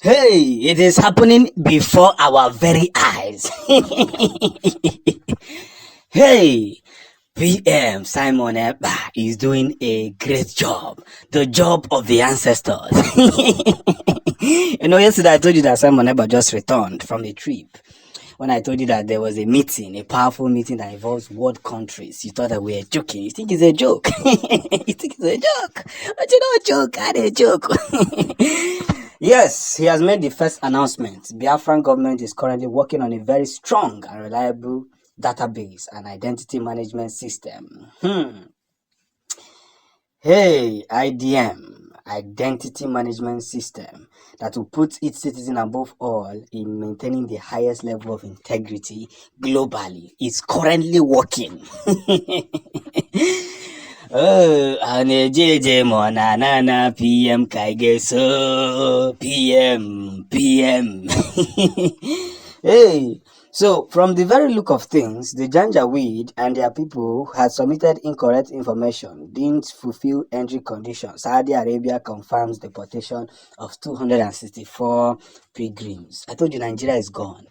Hey, it is happening before our very eyes. Hey, PM Simon Eba is doing a great job. The job of the ancestors. Yesterday I told you that Simon Eba just returned from a trip. When I told you that there was a meeting, a powerful meeting that involves world countries, you thought that we were joking. You think it's a joke. You think it's a joke. But you don't joke, I didn't joke. Yes, he has made the first announcement. Biafran government is currently working on a very strong and reliable database and identity management system. Hey, IDM, Identity Management System, that will put its citizen above all in maintaining the highest level of integrity globally. It's currently working. Oh, JJ Mona PM Kaigeso PM. Hey, so from the very look of things, the Janjaweed and their people had submitted incorrect information, didn't fulfill entry conditions. Saudi Arabia confirms deportation of 264 pilgrims. I told you Nigeria is gone.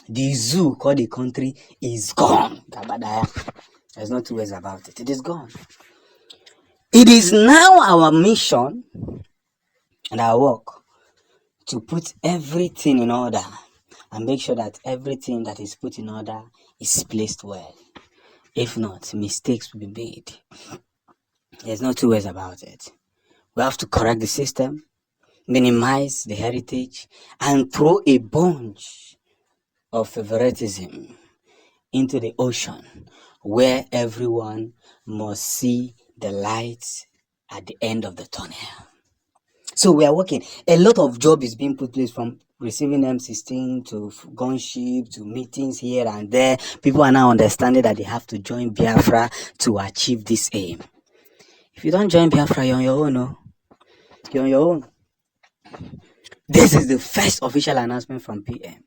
The zoo called the country is gone. There's no two ways about it. It is gone. It is now our mission and our work to put everything in order and make sure that everything that is put in order is placed well. If not, mistakes will be made. There's no two ways about it. We have to correct the system, minimize the heritage, and throw a bunch of favoritism into the ocean where everyone must see the light at the end of the tunnel. So we are working. A lot of job is being put place, from receiving M16 to gunship to meetings here and there. People are now understanding that they have to join Biafra to achieve this aim. If you don't join Biafra, you're on your own. No? You're on your own. This is the first official announcement from PM.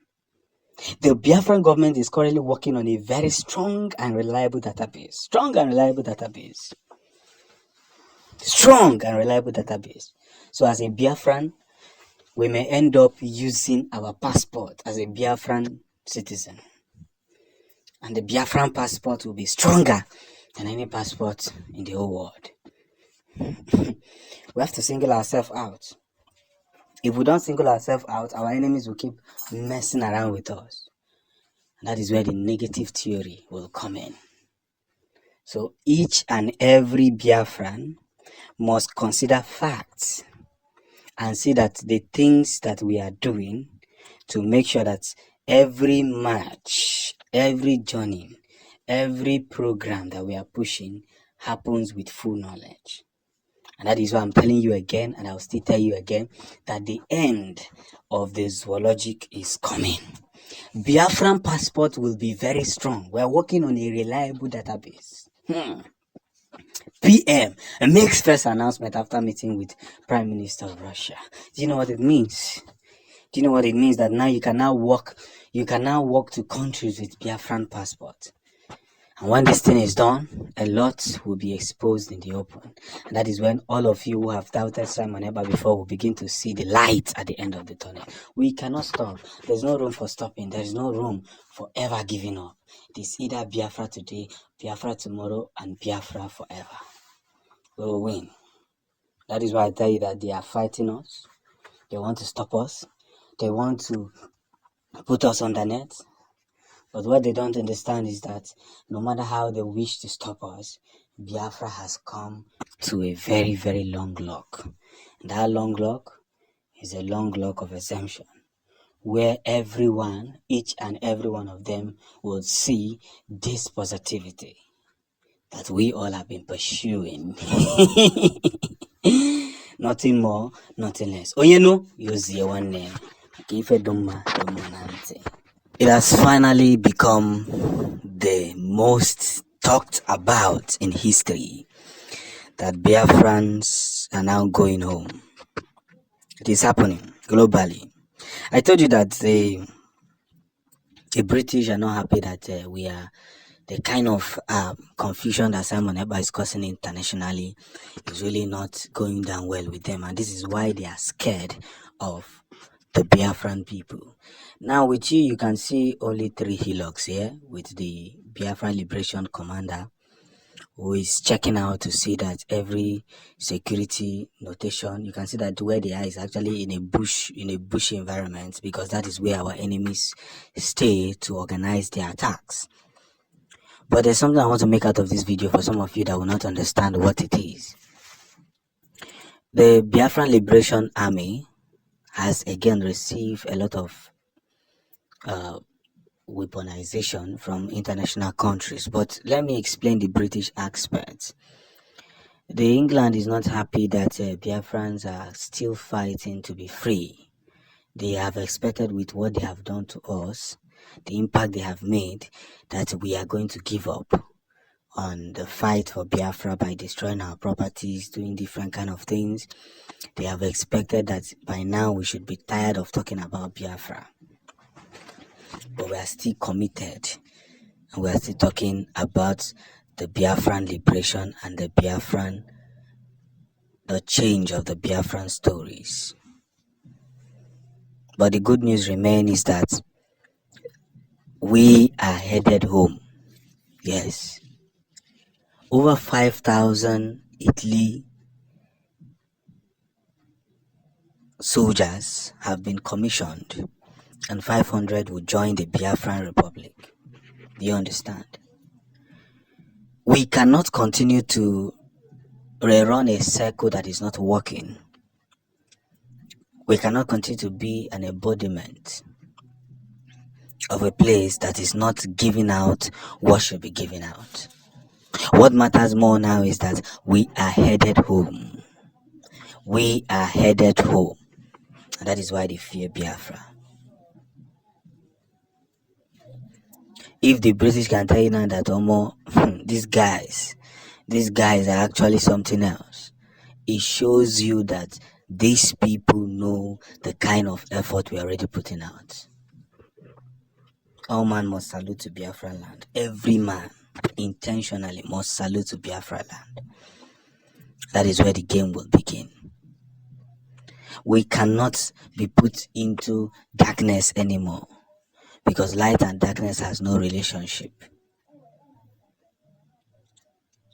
The Biafran government is currently working on a very strong and reliable database. Strong and reliable database. So as a Biafran, we may end up using our passport as a Biafran citizen. And the Biafran passport will be stronger than any passport in the whole world. We have to single ourselves out. If we don't single ourselves out, our enemies will keep messing around with us. And that is where the negative theory will come in. So each and every Biafran must consider facts and see that the things that we are doing to make sure that every march, every journey, every program that we are pushing happens with full knowledge. And that is why I'm telling you again, and I'll still tell you again, that the end of the zoologic is coming. Biafran passport will be very strong. We're working on a reliable database. PM makes first announcement after meeting with Prime Minister of Russia. Do you know what it means? Do you know what it means? That now you can now walk to countries with Biafran passport. And when this thing is done, a lot will be exposed in the open. And that is when all of you who have doubted Simon Eba before will begin to see the light at the end of the tunnel. We cannot stop. There's no room for stopping. There's no room for ever giving up. It is either Biafra today, Biafra tomorrow, and Biafra forever. We will win. That is why I tell you that they are fighting us. They want to stop us. They want to put us on the net. But what they don't understand is that no matter how they wish to stop us, Biafra has come to a very, very long lock. And that long lock is a long lock of exemption, where everyone, each and every one of them, will see this positivity that we all have been pursuing. Nothing more, nothing less. Oh, you know, use your one name. It has finally become the most talked about in history that Biafrans are now going home. It is happening globally. I told you that the British are not happy that we are the kind of confusion that Simon Ekpa is causing internationally is really not going down well with them, and this is why they are scared of the Biafran people. Now, with you can see only 3 hillocks here with the Biafran Liberation Commander, who is checking out to see that every security notation, you can see that where they are is actually in a bush environment, because that is where our enemies stay to organize their attacks. But there's something I want to make out of this video for some of you that will not understand what it is. The Biafran Liberation Army has again received a lot of weaponization from international countries. But let me explain the British aspect. The England is not happy that Biafrans are still fighting to be free. They have expected, with what they have done to us, the impact they have made, that we are going to give up on the fight for Biafra by destroying our properties, doing different kind of things. They have expected that by now we should be tired of talking about Biafra. But we are still committed, and we are still talking about the Biafran liberation and the change of the Biafran stories. But the good news remains is that we are headed home. Yes. Over 5,000 Italy soldiers have been commissioned, and 500 will join the Biafran Republic. Do you understand? We cannot continue to rerun a circle that is not working. We cannot continue to be an embodiment of a place that is not giving out what should be given out. What matters more now is that we are headed home. We are headed home. And that is why they fear Biafra. If the British can tell you now that these guys are actually something else, it shows you that these people know the kind of effort we are already putting out. All man must salute to Biafra land. Every man intentionally must salute to Biafra land. That is where the game will begin. We cannot be put into darkness anymore, because light and darkness has no relationship.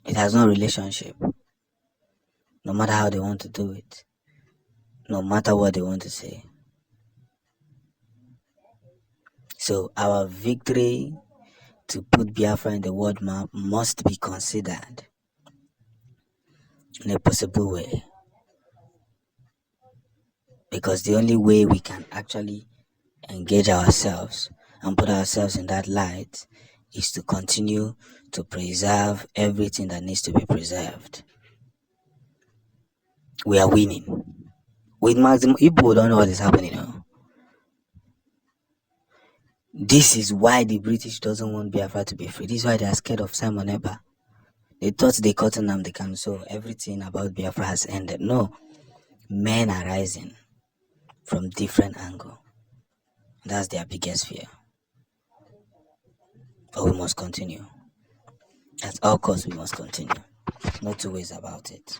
It has no relationship. No matter how they want to do it, no matter what they want to say. So our victory to put Biafra in the world map must be considered in a possible way, because the only way we can actually engage ourselves and put ourselves in that light is to continue to preserve everything that needs to be preserved. We are winning. With maximum, people don't know what is happening now. This is why the British doesn't want Biafra to be free. This is why they are scared of Simon Ekpa. They thought they caught them, they can, so everything about Biafra has ended. No, men are rising from different angle. That's their biggest fear. But we must continue. At all costs, we must continue. No two ways about it.